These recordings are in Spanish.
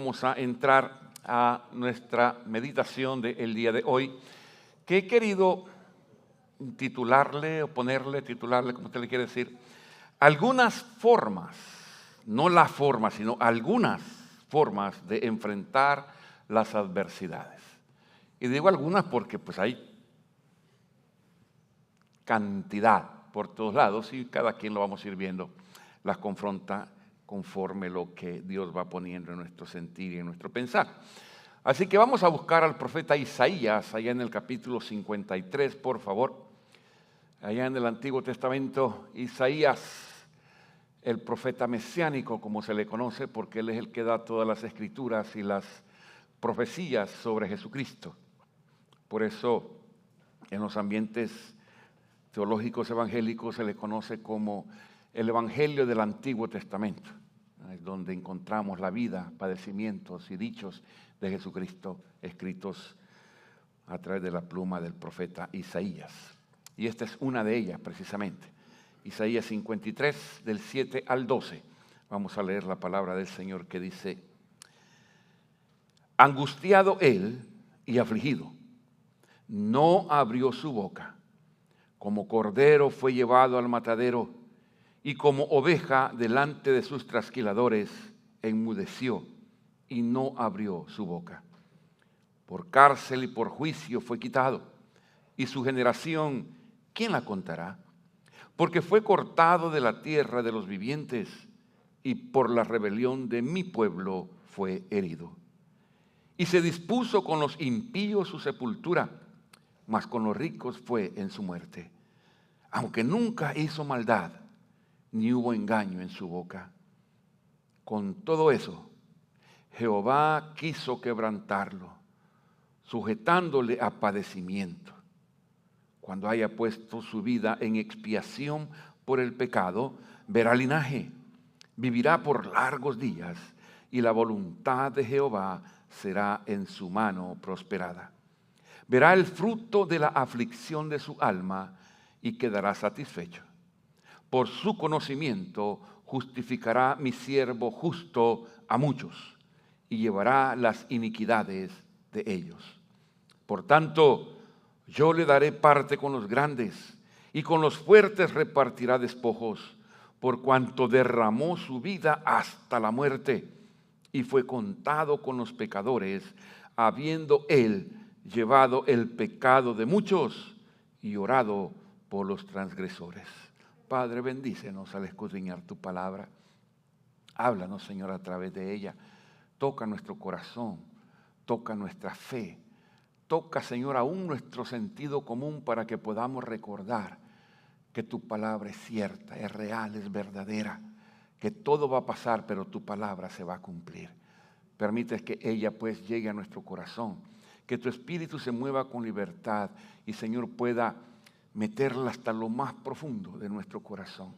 Vamos a entrar a nuestra meditación del día de hoy, que he querido titularle, como usted le quiere decir, algunas formas, no la forma, sino algunas formas de enfrentar las adversidades. Y digo algunas porque pues hay cantidad por todos lados y cada quien lo vamos a ir viendo, las confronta conforme lo que Dios va poniendo en nuestro sentir y en nuestro pensar. Así que vamos a buscar al profeta Isaías, allá en el capítulo 53, por favor. Allá en el Antiguo Testamento, Isaías, el profeta mesiánico, como se le conoce, porque él es el que da todas las escrituras y las profecías sobre Jesucristo. Por eso, en los ambientes teológicos evangélicos se le conoce como el Evangelio del Antiguo Testamento, es donde encontramos la vida, padecimientos y dichos de Jesucristo escritos a través de la pluma del profeta Isaías. Y esta es una de ellas precisamente. Isaías 53, del 7 al 12. Vamos a leer la palabra del Señor que dice: angustiado él y afligido, no abrió su boca. Como cordero fue llevado al matadero, y como oveja delante de sus trasquiladores, enmudeció y no abrió su boca. Por cárcel y por juicio fue quitado, y su generación, ¿quién la contará? Porque fue cortado de la tierra de los vivientes, y por la rebelión de mi pueblo fue herido. Y se dispuso con los impíos su sepultura, mas con los ricos fue en su muerte. Aunque nunca hizo maldad, ni hubo engaño en su boca. Con todo eso, Jehová quiso quebrantarlo, sujetándole a padecimiento. Cuando haya puesto su vida en expiación por el pecado, verá linaje, vivirá por largos días, y la voluntad de Jehová será en su mano prosperada. Verá el fruto de la aflicción de su alma y quedará satisfecho. Por su conocimiento justificará mi siervo justo a muchos y llevará las iniquidades de ellos. Por tanto, yo le daré parte con los grandes y con los fuertes repartirá despojos, por cuanto derramó su vida hasta la muerte y fue contado con los pecadores, habiendo él llevado el pecado de muchos y orado por los transgresores. Padre, bendícenos al escudriñar tu palabra. Háblanos, Señor, a través de ella. Toca nuestro corazón, toca nuestra fe. Toca, Señor, aún nuestro sentido común para que podamos recordar que tu palabra es cierta, es real, es verdadera, que todo va a pasar, pero tu palabra se va a cumplir. Permite que ella pues llegue a nuestro corazón, que tu espíritu se mueva con libertad y, Señor, pueda meterla hasta lo más profundo de nuestro corazón.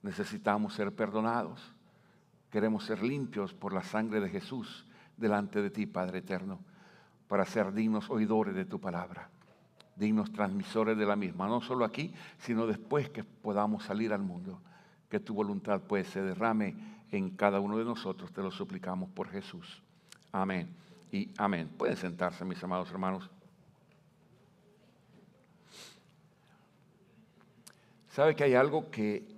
Necesitamos ser perdonados. Queremos ser limpios por la sangre de Jesús delante de ti, Padre eterno, para ser dignos oidores de tu palabra, dignos transmisores de la misma, no solo aquí, sino después que podamos salir al mundo. Que tu voluntad pues se derrame en cada uno de nosotros, te lo suplicamos por Jesús. Amén y amén. Pueden sentarse, mis amados hermanos. ¿Sabe que hay algo que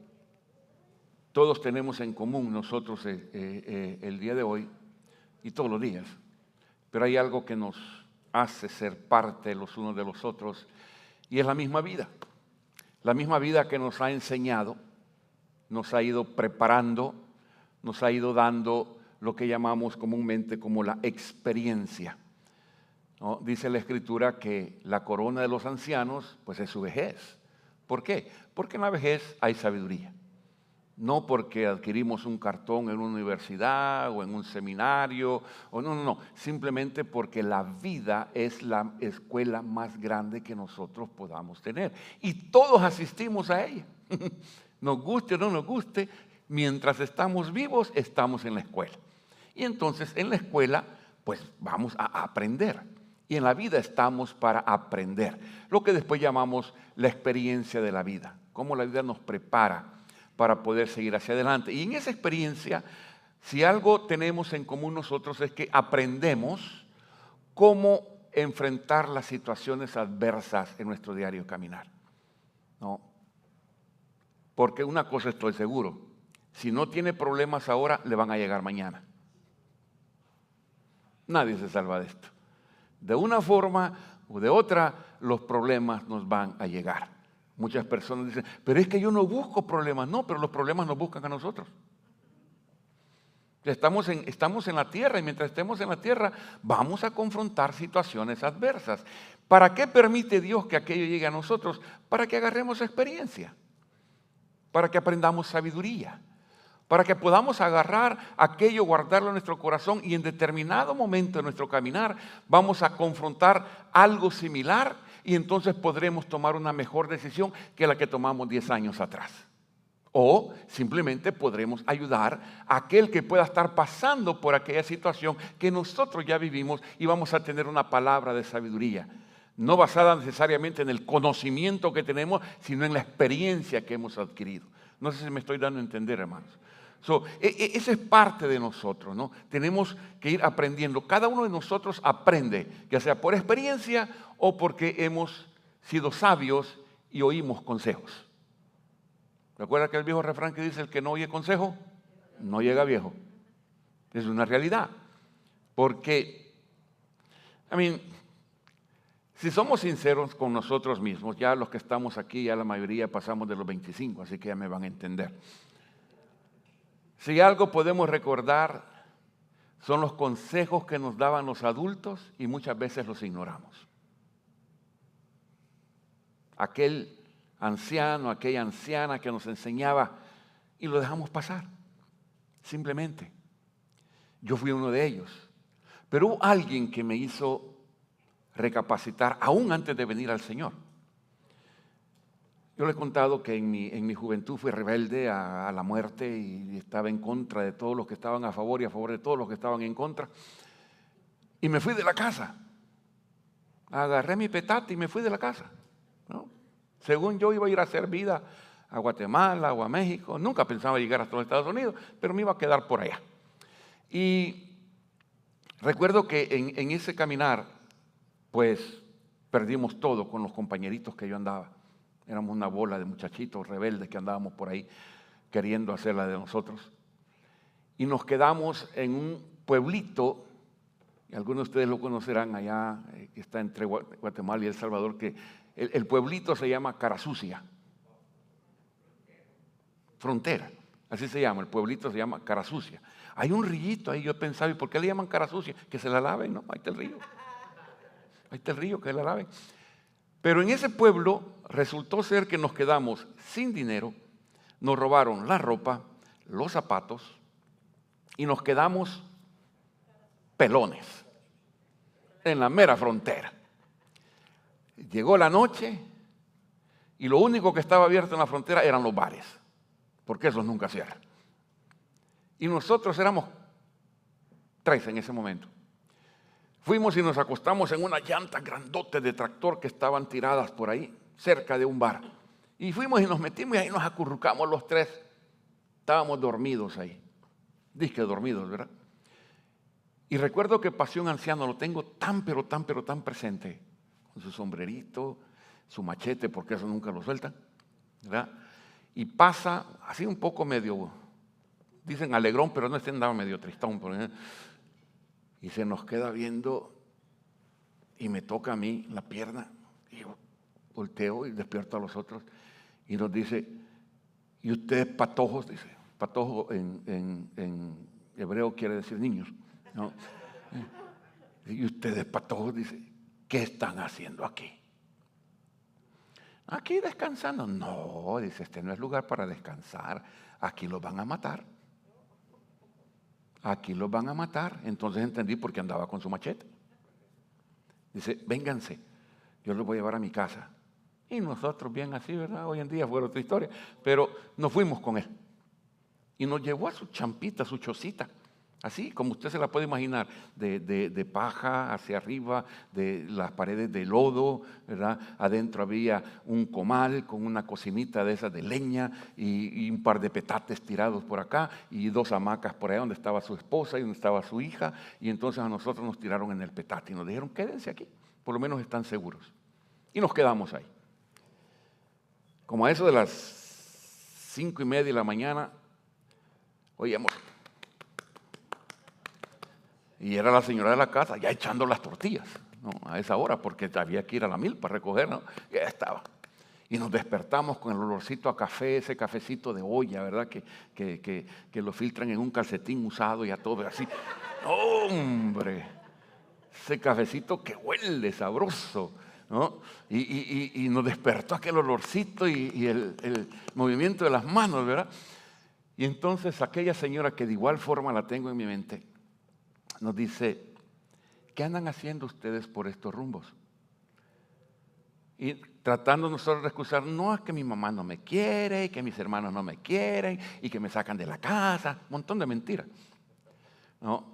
todos tenemos en común nosotros el día de hoy y todos los días? Pero hay algo que nos hace ser parte los unos de los otros y es la misma vida. La misma vida que nos ha enseñado, nos ha ido preparando, nos ha ido dando lo que llamamos comúnmente como la experiencia, ¿no? Dice la Escritura que la corona de los ancianos pues es su vejez. ¿Por qué? Porque en la vejez hay sabiduría. No porque adquirimos un cartón en una universidad o en un seminario, no. Simplemente porque la vida es la escuela más grande que nosotros podamos tener. Y todos asistimos a ella. Nos guste o no nos guste, mientras estamos vivos, estamos en la escuela. Y entonces en la escuela, pues vamos a aprender. Y en la vida estamos para aprender. Lo que después llamamos la experiencia de la vida. Cómo la vida nos prepara para poder seguir hacia adelante. Y en esa experiencia Si algo tenemos en común nosotros es que aprendemos cómo enfrentar las situaciones adversas en nuestro diario caminar, ¿no? Porque una cosa estoy seguro, si no tiene problemas ahora, le van a llegar mañana. Nadie se salva de esto. De una forma o de otra, los problemas nos van a llegar. Muchas personas dicen, pero es que yo no busco problemas. No, pero los problemas nos buscan a nosotros. Estamos en la tierra y mientras estemos en la tierra vamos a confrontar situaciones adversas. ¿Para qué permite Dios que aquello llegue a nosotros? Para que agarremos experiencia, para que aprendamos sabiduría, para que podamos agarrar aquello, guardarlo en nuestro corazón y en determinado momento de nuestro caminar vamos a confrontar algo similar y entonces podremos tomar una mejor decisión que la que tomamos 10 años atrás. O simplemente podremos ayudar a aquel que pueda estar pasando por aquella situación que nosotros ya vivimos y vamos a tener una palabra de sabiduría. No basada necesariamente en el conocimiento que tenemos, sino en la experiencia que hemos adquirido. No sé si me estoy dando a entender, hermanos. Esa es parte de nosotros, ¿no? Tenemos que ir aprendiendo. Cada uno de nosotros aprende, ya sea por experiencia o porque hemos sido sabios y oímos consejos. ¿Recuerda aquel viejo refrán que dice, el que no oye consejo, no llega viejo? Es una realidad. Porque, si somos sinceros con nosotros mismos, ya los que estamos aquí, ya la mayoría pasamos de los 25, así que ya me van a entender. Si algo podemos recordar, son los consejos que nos daban los adultos y muchas veces los ignoramos. Aquel anciano, aquella anciana que nos enseñaba y lo dejamos pasar, simplemente. Yo fui uno de ellos, pero hubo alguien que me hizo recapacitar aún antes de venir al Señor. Yo le he contado que en mi juventud fui rebelde a la muerte y estaba en contra de todos los que estaban a favor y a favor de todos los que estaban en contra. Y me fui de la casa. Agarré mi petate y me fui de la casa, ¿no? Según yo iba a ir a hacer vida a Guatemala o a México. Nunca pensaba llegar hasta los Estados Unidos, pero me iba a quedar por allá. Y recuerdo que en ese caminar, pues perdimos todo con los compañeritos que yo andaba. Éramos una bola de muchachitos rebeldes que andábamos por ahí queriendo hacer la de nosotros. Y nos quedamos en un pueblito, y algunos de ustedes lo conocerán allá, que está entre Guatemala y El Salvador, que el pueblito se llama Carasucia. Frontera, así se llama, el pueblito se llama Carasucia. Hay un rillito ahí, yo pensaba, ¿y por qué le llaman Carasucia? Que se la laven, ¿no? Ahí está el río. Ahí está el río, que la laven. Pero en ese pueblo resultó ser que nos quedamos sin dinero, nos robaron la ropa, los zapatos y nos quedamos pelones en la mera frontera. Llegó la noche y lo único que estaba abierto en la frontera eran los bares, porque esos nunca cierran. Y nosotros éramos 3 en ese momento. Fuimos y nos acostamos en unas llantas grandotes de tractor que estaban tiradas por ahí, cerca de un bar. Y fuimos y nos metimos y ahí nos acurrucamos los 3. Estábamos dormidos ahí. Dije dormidos, ¿verdad? Y recuerdo que pasó un anciano, lo tengo tan presente, con su sombrerito, su machete, porque eso nunca lo sueltan, ¿verdad? Y pasa así un poco medio, dicen alegrón, pero no andaba medio tristón, y se nos queda viendo y me toca a mí la pierna y yo volteo y despierto a los otros y nos dice, y ustedes patojos, dice, patojo en hebreo quiere decir niños, ¿no? Y ustedes patojos, dice, ¿qué están haciendo aquí? Aquí descansando. No, dice, este no es lugar para descansar, aquí los van a matar. Aquí los van a matar. Entonces entendí por qué andaba con su machete. Dice, vénganse, yo los voy a llevar a mi casa. Y nosotros bien así, ¿verdad? Hoy en día fue otra historia. Pero nos fuimos con él. Y nos llevó a su champita, a su chocita. Así como usted se la puede imaginar, de paja hacia arriba, de las paredes de lodo, ¿verdad? Adentro había un comal con una cocinita de esas de leña y un par de petates tirados por acá y 2 hamacas por allá donde estaba su esposa y donde estaba su hija. Y entonces a nosotros nos tiraron en el petate y nos dijeron, quédense aquí, por lo menos están seguros. Y nos quedamos ahí. Como a eso de las 5:30 de la mañana, oíamos. Y era la señora de la casa ya echando las tortillas, ¿no? A esa hora, porque había que ir a la milpa a recoger, ¿no? Y ya estaba. Y nos despertamos con el olorcito a café, ese cafecito de olla, ¿verdad? Que lo filtran en un calcetín usado y a todo así. ¡Hombre! Ese cafecito que huele sabroso, ¿no? Y nos despertó aquel olorcito y el movimiento de las manos, ¿verdad? Y entonces aquella señora, que de igual forma la tengo en mi mente, nos dice, ¿qué andan haciendo ustedes por estos rumbos? Y tratando nosotros de excusar, no, es que mi mamá no me quiere, y que mis hermanos no me quieren, y que me sacan de la casa, un montón de mentiras, ¿no?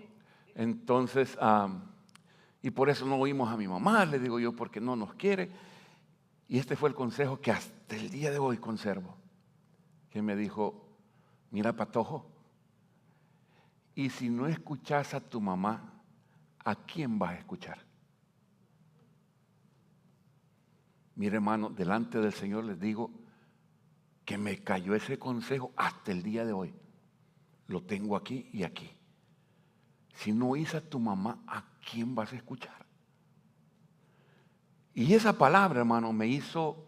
Entonces, y por eso no oímos a mi mamá, le digo yo, porque no nos quiere. Y este fue el consejo que hasta el día de hoy conservo, que me dijo, mira, Patojo, y si no escuchas a tu mamá, ¿a quién vas a escuchar? Mire, hermano, delante del Señor les digo que me cayó ese consejo hasta el día de hoy. Lo tengo aquí y aquí. Si no oís a tu mamá, ¿a quién vas a escuchar? Y esa palabra, hermano, me hizo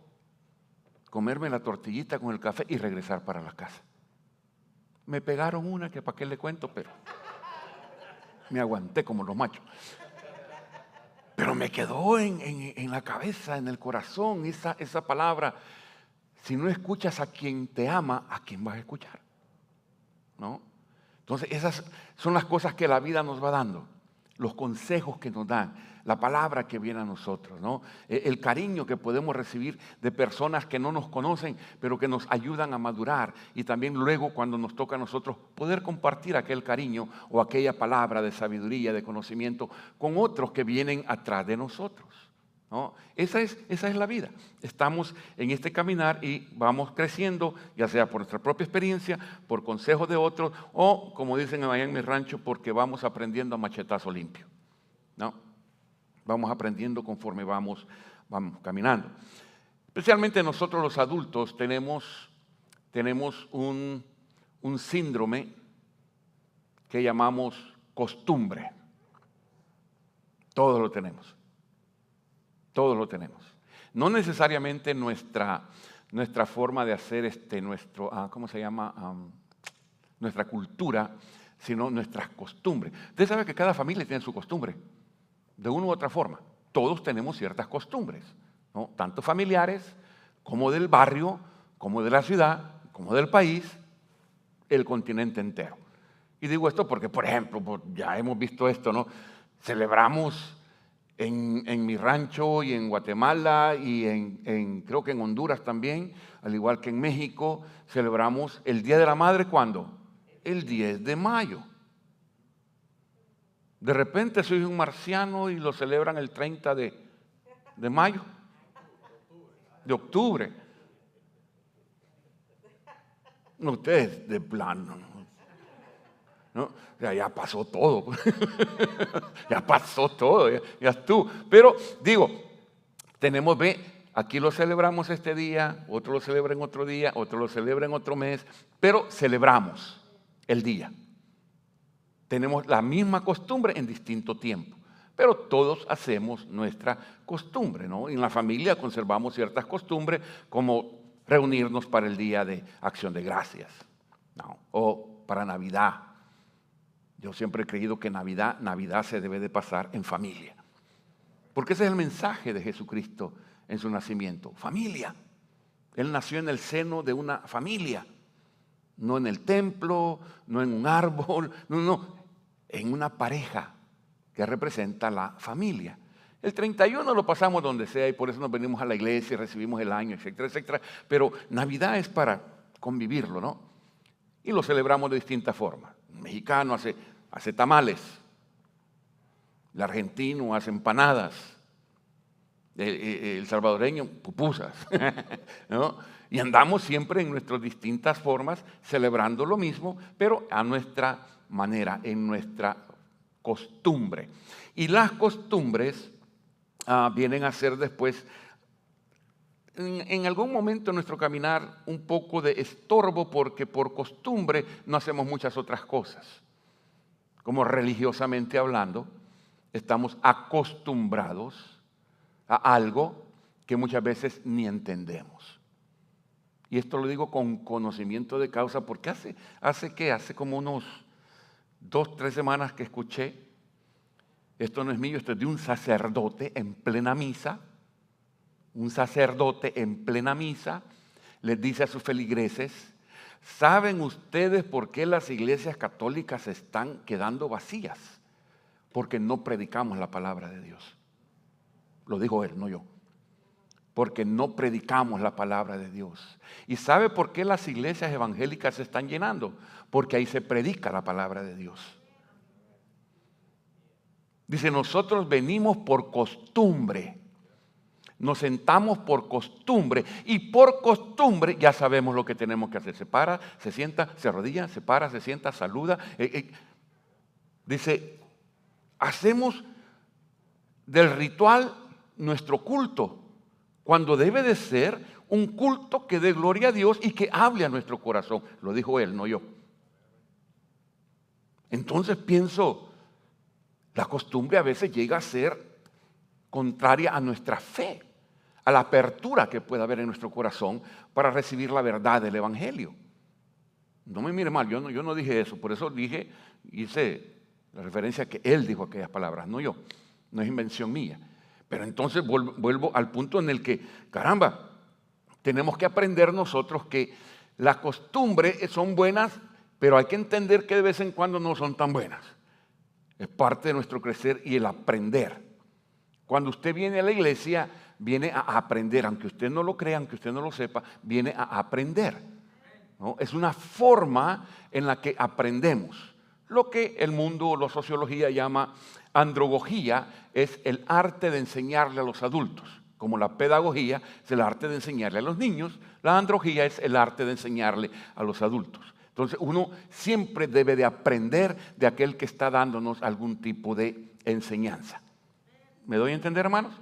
comerme la tortillita con el café y regresar para la casa. Me pegaron una que para qué le cuento, pero me aguanté como los machos. Pero me quedó en la cabeza, en el corazón, esa palabra. Si no escuchas a quien te ama, ¿a quién vas a escuchar? ¿No? Entonces esas son las cosas que la vida nos va dando, los consejos que nos dan, la palabra que viene a nosotros, ¿no? El cariño que podemos recibir de personas que no nos conocen, pero que nos ayudan a madurar. Y también luego, cuando nos toca a nosotros, poder compartir aquel cariño o aquella palabra de sabiduría, de conocimiento, con otros que vienen atrás de nosotros, ¿no? Esa es la vida. Estamos en este caminar y vamos creciendo, ya sea por nuestra propia experiencia, por consejos de otros, o, como dicen allá en mi rancho, porque vamos aprendiendo a machetazo limpio, ¿no? Vamos aprendiendo conforme vamos caminando. Especialmente nosotros los adultos tenemos un síndrome que llamamos costumbre. Todos lo tenemos. Todos lo tenemos. No necesariamente nuestra forma de hacer ¿cómo se llama? Nuestra cultura, sino nuestras costumbres. Usted sabe que cada familia tiene su costumbre. De una u otra forma, todos tenemos ciertas costumbres, ¿no? Tanto familiares, como del barrio, como de la ciudad, como del país, el continente entero. Y digo esto porque, por ejemplo, ya hemos visto esto, ¿no? Celebramos en mi rancho y en Guatemala y creo que en Honduras también, al igual que en México, celebramos el Día de la Madre, ¿cuándo? El 10 de mayo. De repente soy un marciano y lo celebran el 30 de mayo, de octubre. No, ustedes de plano, ¿no? O sea, ya pasó todo. Ya pasó todo, ya estuvo. Pero digo, aquí lo celebramos este día, otro lo celebra en otro día, otro lo celebra en otro mes, pero celebramos el día. Tenemos la misma costumbre en distinto tiempo, pero todos hacemos nuestra costumbre, ¿no? En la familia conservamos ciertas costumbres, como reunirnos para el Día de Acción de Gracias, ¿no? O para Navidad. Yo siempre he creído que Navidad se debe de pasar en familia, porque ese es el mensaje de Jesucristo en su nacimiento. Familia. Él nació en el seno de una familia. No en el templo, no en un árbol, no, en una pareja que representa la familia. El 31 lo pasamos donde sea y por eso nos venimos a la iglesia y recibimos el año, etcétera, etcétera. Pero Navidad es para convivirlo, ¿no? Y lo celebramos de distintas formas. El mexicano hace hace tamales, el argentino hace empanadas, el salvadoreño pupusas, ¿no? Y andamos siempre en nuestras distintas formas celebrando lo mismo, pero a nuestra manera, en nuestra costumbre. Y las costumbres vienen a ser después, en algún momento en nuestro caminar, un poco de estorbo, porque por costumbre no hacemos muchas otras cosas. Como religiosamente hablando, estamos acostumbrados a algo que muchas veces ni entendemos. Y esto lo digo con conocimiento de causa, porque hace como unos 2, 3 semanas que escuché, esto no es mío, esto es de un sacerdote en plena misa. Un sacerdote en plena misa les dice a sus feligreses: ¿saben ustedes por qué las iglesias católicas se están quedando vacías? Porque no predicamos la palabra de Dios. Lo dijo él, no yo. Porque no predicamos la palabra de Dios. ¿Y sabe por qué las iglesias evangélicas se están llenando? Porque ahí se predica la palabra de Dios. Dice, nosotros venimos por costumbre. Nos sentamos por costumbre y por costumbre ya sabemos lo que tenemos que hacer. Se para, se sienta, se arrodilla, se para, se sienta, saluda. Dice, hacemos del ritual nuestro culto, cuando debe de ser un culto que dé gloria a Dios y que hable a nuestro corazón. Lo dijo él, no yo. Entonces pienso, la costumbre a veces llega a ser contraria a nuestra fe, a la apertura que pueda haber en nuestro corazón para recibir la verdad del Evangelio. No me mire mal, yo no dije eso, por eso hice la referencia a que él dijo aquellas palabras, no yo, no es invención mía. Pero entonces vuelvo al punto en el que, caramba, tenemos que aprender nosotros que las costumbres son buenas, pero hay que entender que de vez en cuando no son tan buenas. Es parte de nuestro crecer y el aprender. Cuando usted viene a la iglesia, viene a aprender, aunque usted no lo crea, aunque usted no lo sepa, viene a aprender, ¿no? Es una forma en la que aprendemos. Lo que el mundo, la sociología llama andragogía, es el arte de enseñarle a los adultos. Como la pedagogía es el arte de enseñarle a los niños, la andragogía es el arte de enseñarle a los adultos. Entonces uno siempre debe de aprender de aquel que está dándonos algún tipo de enseñanza. ¿Me doy a entender, hermanos?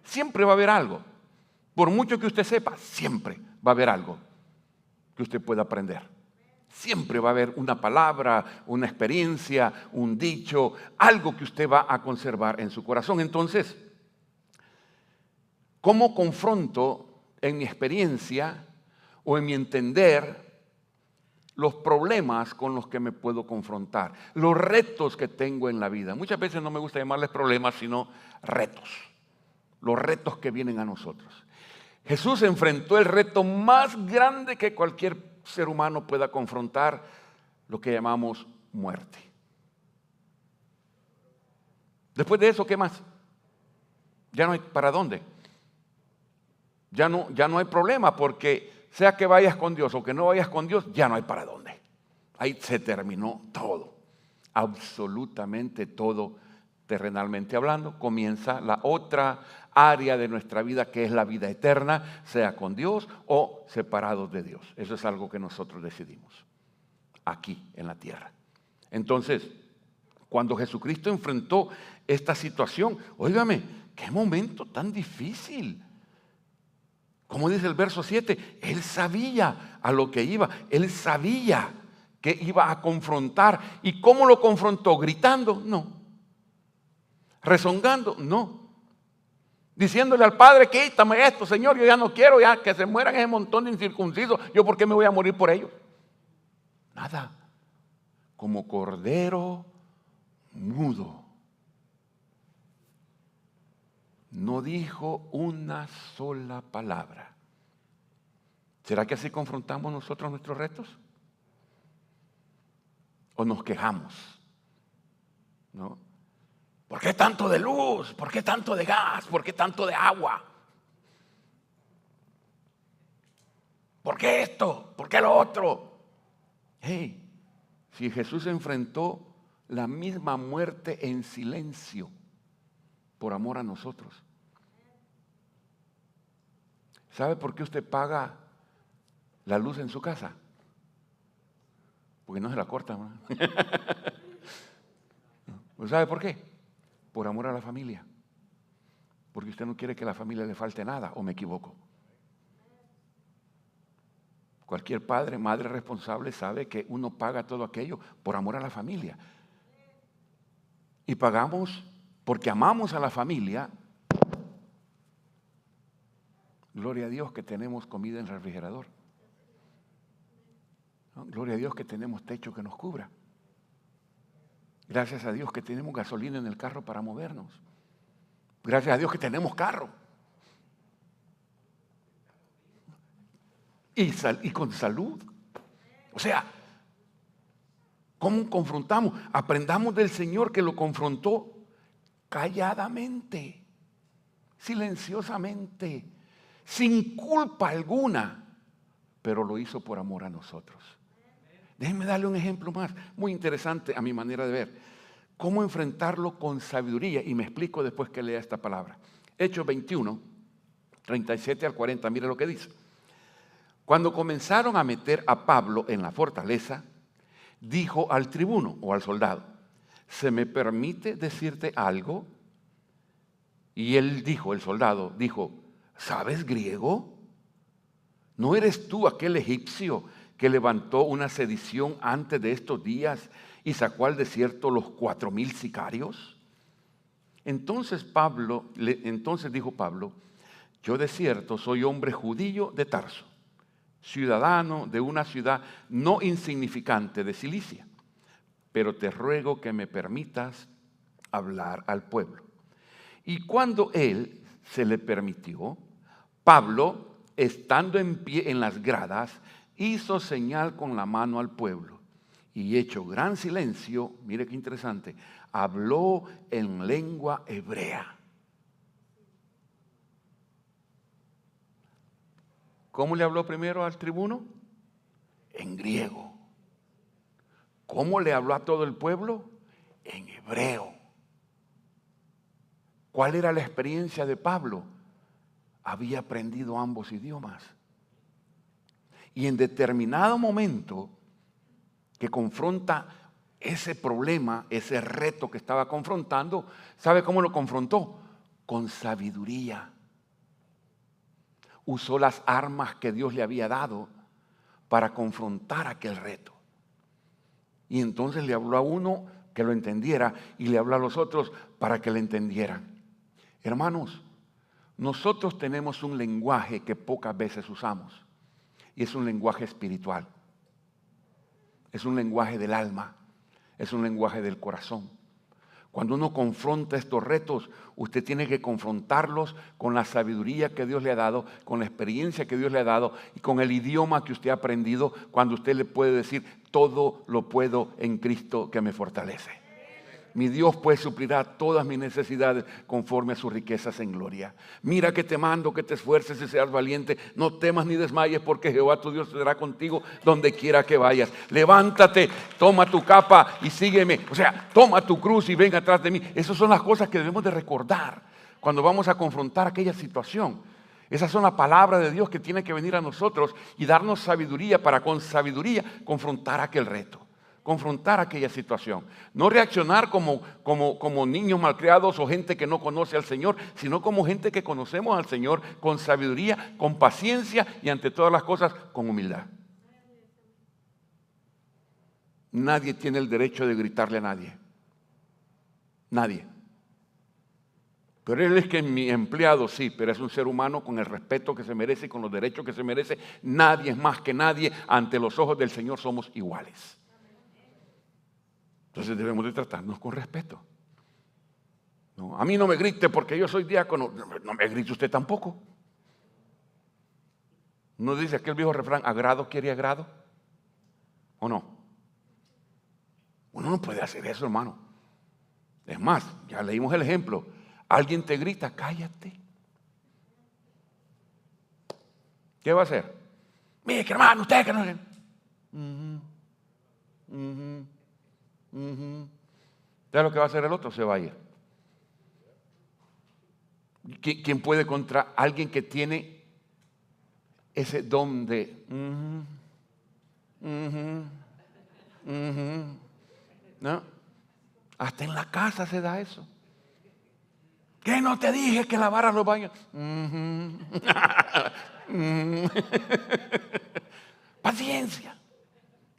Siempre va a haber algo. Por mucho que usted sepa, siempre va a haber algo que usted pueda aprender. Siempre va a haber una palabra, una experiencia, un dicho, algo que usted va a conservar en su corazón. Entonces, ¿cómo confronto en mi experiencia o en mi entender los problemas con los que me puedo confrontar, los retos que tengo en la vida? Muchas veces no me gusta llamarles problemas, sino retos. Los retos que vienen a nosotros. Jesús enfrentó el reto más grande que cualquier ser humano pueda confrontar, lo que llamamos muerte. Después de eso, ¿qué más? Ya no hay para dónde. Ya no hay problema, porque sea que vayas con Dios o que no vayas con Dios, ya no hay para dónde. Ahí se terminó todo, absolutamente todo, terrenalmente hablando. Comienza la otra área de nuestra vida, que es la vida eterna, sea con Dios o separados de Dios. Eso es algo que nosotros decidimos aquí en la tierra. Entonces, cuando Jesucristo enfrentó esta situación, óigame, qué momento tan difícil. Como dice el verso 7, Él sabía a lo que iba, Él sabía que iba a confrontar. ¿Y cómo lo confrontó? ¿Gritando? No. ¿Rezongando? No. Diciéndole al Padre, quítame esto, Señor, yo ya no quiero ya que se mueran ese montón de incircuncisos, ¿yo por qué me voy a morir por ellos? Nada. Como cordero mudo. No dijo una sola palabra. ¿Será que así confrontamos nosotros nuestros retos? ¿O nos quejamos? ¿No? ¿Por qué tanto de luz? ¿Por qué tanto de gas? ¿Por qué tanto de agua? ¿Por qué esto? ¿Por qué lo otro? Hey, si Jesús enfrentó la misma muerte en silencio por amor a nosotros. ¿Sabe por qué usted paga la luz en su casa? Porque no se la corta, ¿no? ¿Sabe por qué? Por amor a la familia. Porque usted no quiere que a la familia le falte nada, ¿o me equivoco? Cualquier padre, madre responsable sabe que uno paga todo aquello por amor a la familia. Y pagamos porque amamos a la familia. Gloria a Dios que tenemos comida en el refrigerador. ¿No? Gloria a Dios que tenemos techo que nos cubra. Gracias a Dios que tenemos gasolina en el carro para movernos. Gracias a Dios que tenemos carro. Y con salud. O sea, ¿cómo confrontamos? Aprendamos del Señor que lo confrontó calladamente, silenciosamente, sin culpa alguna, pero lo hizo por amor a nosotros. Déjenme darle un ejemplo más, muy interesante a mi manera de ver. ¿Cómo enfrentarlo con sabiduría? Y me explico después que lea esta palabra. Hechos 21, 37 al 40, mire lo que dice. Cuando comenzaron a meter a Pablo en la fortaleza, dijo al tribuno o al soldado, ¿se me permite decirte algo? Y él dijo, el soldado dijo, ¿sabes griego? ¿No eres tú aquel egipcio que levantó una sedición antes de estos días y sacó al desierto los 4,000 sicarios? Entonces dijo Pablo, yo de cierto soy hombre judío de Tarso, ciudadano de una ciudad no insignificante de Cilicia, pero te ruego que me permitas hablar al pueblo. Y cuando él se le permitió, Pablo, estando en pie en las gradas, hizo señal con la mano al pueblo y hecho gran silencio, mire qué interesante, habló en lengua hebrea. ¿Cómo le habló primero al tribuno? En griego. ¿Cómo le habló a todo el pueblo? En hebreo. ¿Cuál era la experiencia de Pablo? Había aprendido ambos idiomas. Y en determinado momento que confronta ese problema, ese reto que estaba confrontando, ¿sabe cómo lo confrontó? Con sabiduría. Usó las armas que Dios le había dado para confrontar aquel reto. Y entonces le habló a uno que lo entendiera y le habló a los otros para que le entendieran. Hermanos, nosotros tenemos un lenguaje que pocas veces usamos y es un lenguaje espiritual. Es un lenguaje del alma, es un lenguaje del corazón. Cuando uno confronta estos retos, usted tiene que confrontarlos con la sabiduría que Dios le ha dado, con la experiencia que Dios le ha dado y con el idioma que usted ha aprendido, cuando usted le puede decir, todo lo puedo en Cristo que me fortalece. Mi Dios pues suplirá todas mis necesidades conforme a sus riquezas en gloria. Mira que te mando que te esfuerces y seas valiente. No temas ni desmayes porque Jehová tu Dios será contigo donde quiera que vayas. Levántate, toma tu capa y sígueme. O sea, toma tu cruz y ven atrás de mí. Esas son las cosas que debemos de recordar cuando vamos a confrontar aquella situación. Esas son las palabras de Dios que tienen que venir a nosotros y darnos sabiduría para con sabiduría confrontar aquel reto. Confrontar aquella situación. No reaccionar como niños malcriados o gente que no conoce al Señor, sino como gente que conocemos al Señor con sabiduría, con paciencia y ante todas las cosas con humildad. Nadie tiene el derecho de gritarle a nadie. Nadie. Pero él es que es mi empleado, sí, pero es un ser humano con el respeto que se merece y con los derechos que se merece. Nadie es más que nadie. Ante los ojos del Señor somos iguales. Entonces debemos de tratarnos con respeto. No, a mí no me grite porque yo soy diácono. No me grite usted tampoco. ¿No dice aquel viejo refrán, agrado quiere agrado? ¿O no? Uno no puede hacer eso, hermano. Es más, ya leímos el ejemplo. Alguien te grita, cállate. ¿Qué va a hacer? Mire, que hermano, usted que no... ¿Sabes lo que va a hacer el otro? Se va a ir. ¿Quién puede contra alguien que tiene ese don de ¿no? Hasta en la casa se da eso. ¿Qué no te dije que lavaras los baños? Paciencia.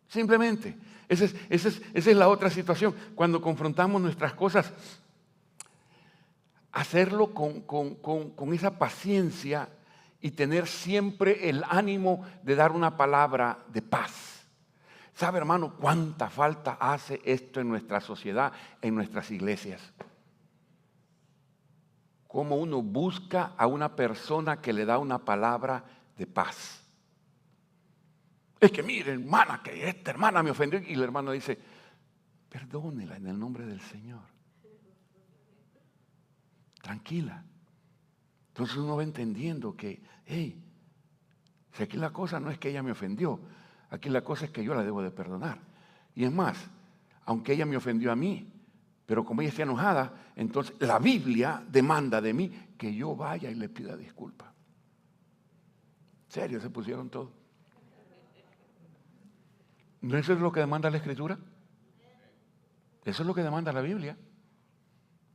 Simplemente. Esa es la otra situación. Cuando confrontamos nuestras cosas, hacerlo con esa paciencia y tener siempre el ánimo de dar una palabra de paz. ¿Sabe, hermano, cuánta falta hace esto en nuestra sociedad, en nuestras iglesias? Cómo uno busca a una persona que le da una palabra de paz. Es que mire, hermana, que esta hermana me ofendió. Y el hermano dice, perdónela en el nombre del Señor. Tranquila. Entonces uno va entendiendo que, hey, si aquí la cosa no es que ella me ofendió, aquí la cosa es que yo la debo de perdonar. Y es más, aunque ella me ofendió a mí, pero como ella está enojada, entonces la Biblia demanda de mí que yo vaya y le pida disculpas. ¿En serio? Se pusieron todo. ¿No eso es lo que demanda la Escritura? Eso es lo que demanda la Biblia.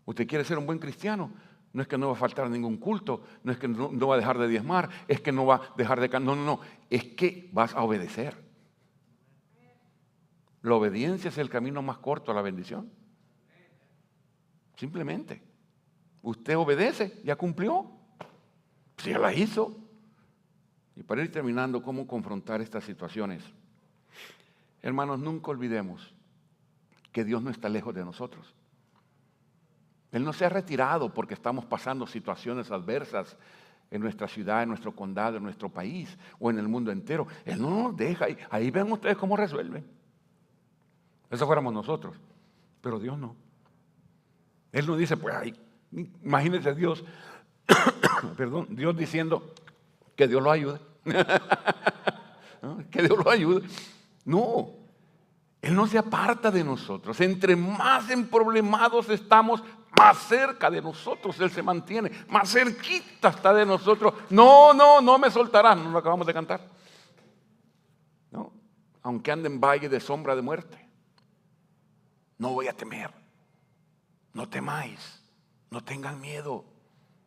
Usted quiere ser un buen cristiano, no es que no va a faltar ningún culto, no es que no va a dejar de diezmar, es que no va a dejar de cantar, no, es que vas a obedecer. La obediencia es el camino más corto a la bendición. Simplemente. Usted obedece, ya cumplió, pues ya la hizo. Y para ir terminando, ¿cómo confrontar estas situaciones? Hermanos, nunca olvidemos que Dios no está lejos de nosotros. Él no se ha retirado porque estamos pasando situaciones adversas en nuestra ciudad, en nuestro condado, en nuestro país o en el mundo entero. Él no nos deja. Ahí ven ustedes cómo resuelven. Eso fuéramos nosotros. Pero Dios no. Él no dice, pues ahí, imagínense Dios, perdón, Dios diciendo que Dios lo ayude. ¿No? Que Dios lo ayude. No. Él no se aparta de nosotros. Entre más emproblemados estamos, más cerca de nosotros Él se mantiene. Más cerquita está de nosotros. No me soltarás. No lo acabamos de cantar. No. Aunque ande en valle de sombra de muerte, no voy a temer. No temáis. No tengan miedo.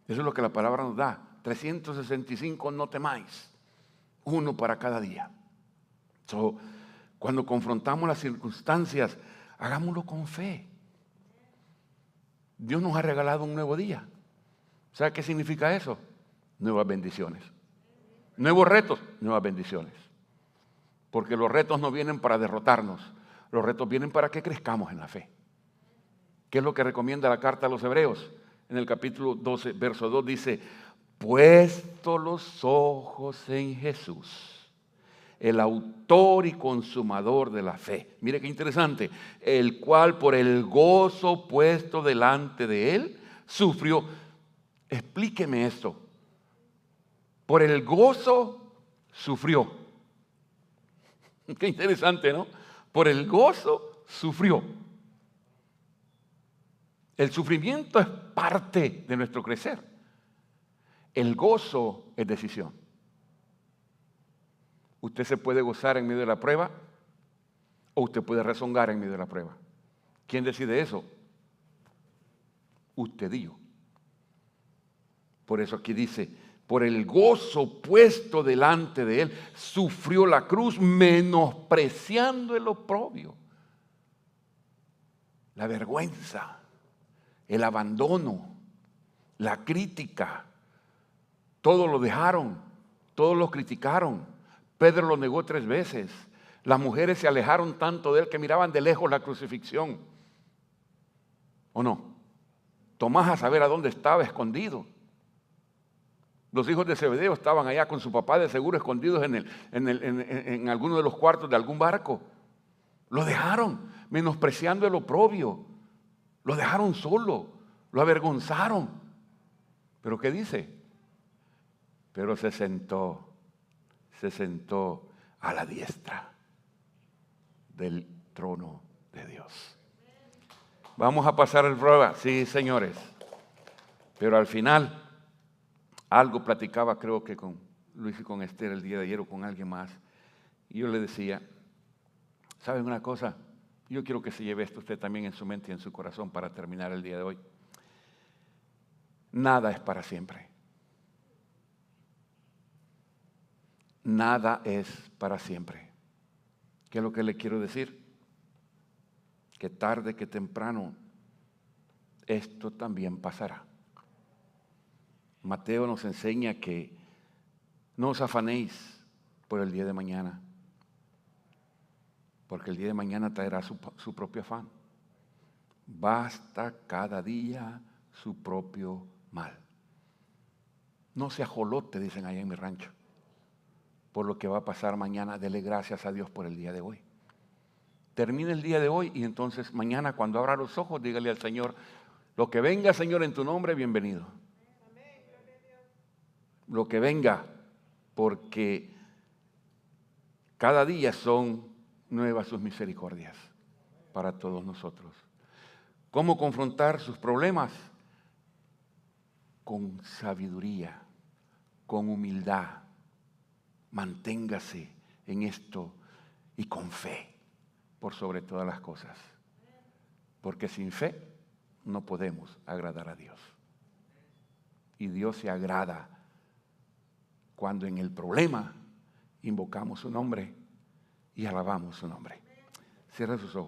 Eso es lo que la palabra nos da. 365 no temáis. Uno para cada día. Cuando confrontamos las circunstancias, hagámoslo con fe. Dios nos ha regalado un nuevo día. ¿Sabe qué significa eso? Nuevas bendiciones. Nuevos retos, nuevas bendiciones. Porque los retos no vienen para derrotarnos. Los retos vienen para que crezcamos en la fe. ¿Qué es lo que recomienda la carta a los Hebreos? En el capítulo 12, verso 2 dice, puesto los ojos en Jesús, el autor y consumador de la fe. Mire qué interesante. El cual por el gozo puesto delante de él, sufrió. Explíqueme esto. Por el gozo sufrió. Qué interesante, ¿no? Por el gozo sufrió. El sufrimiento es parte de nuestro crecer. El gozo es decisión. Usted se puede gozar en medio de la prueba o usted puede rezongar en medio de la prueba. ¿Quién decide eso? Usted y yo. Por eso aquí dice, por el gozo puesto delante de él, sufrió la cruz menospreciando el oprobio, la vergüenza, el abandono, la crítica. Todos lo dejaron, todos lo criticaron. Pedro lo negó 3 veces. Las mujeres se alejaron tanto de él que miraban de lejos la crucifixión. ¿O no? Tomás a saber a dónde estaba escondido. Los hijos de Zebedeo estaban allá con su papá de seguro escondidos en alguno de los cuartos de algún barco. Lo dejaron, menospreciando el oprobio. Lo dejaron solo, lo avergonzaron. ¿Pero qué dice? Pero se sentó a la diestra del trono de Dios. Vamos a pasar el prueba, sí, señores. Pero al final, algo platicaba, creo que con Luis y con Esther el día de ayer o con alguien más. Y yo le decía, ¿saben una cosa? Yo quiero que se lleve esto usted también en su mente y en su corazón para terminar el día de hoy. Nada es para siempre. Nada es para siempre. ¿Qué es lo que le quiero decir? Que tarde que temprano esto también pasará. Mateo nos enseña que no os afanéis por el día de mañana, porque el día de mañana traerá su propio afán. Basta cada día su propio mal. No se ajolote, dicen allá en mi rancho, por lo que va a pasar mañana. Dele gracias a Dios por el día de hoy. Termine el día de hoy y entonces mañana cuando abra los ojos, dígale al Señor, lo que venga, Señor, en tu nombre, bienvenido. Lo que venga, porque cada día son nuevas sus misericordias para todos nosotros. ¿Cómo confrontar sus problemas? Con sabiduría, con humildad. Manténgase en esto y con fe por sobre todas las cosas. Porque sin fe no podemos agradar a Dios. Y Dios se agrada cuando en el problema invocamos su nombre y alabamos su nombre. Cierra sus ojos.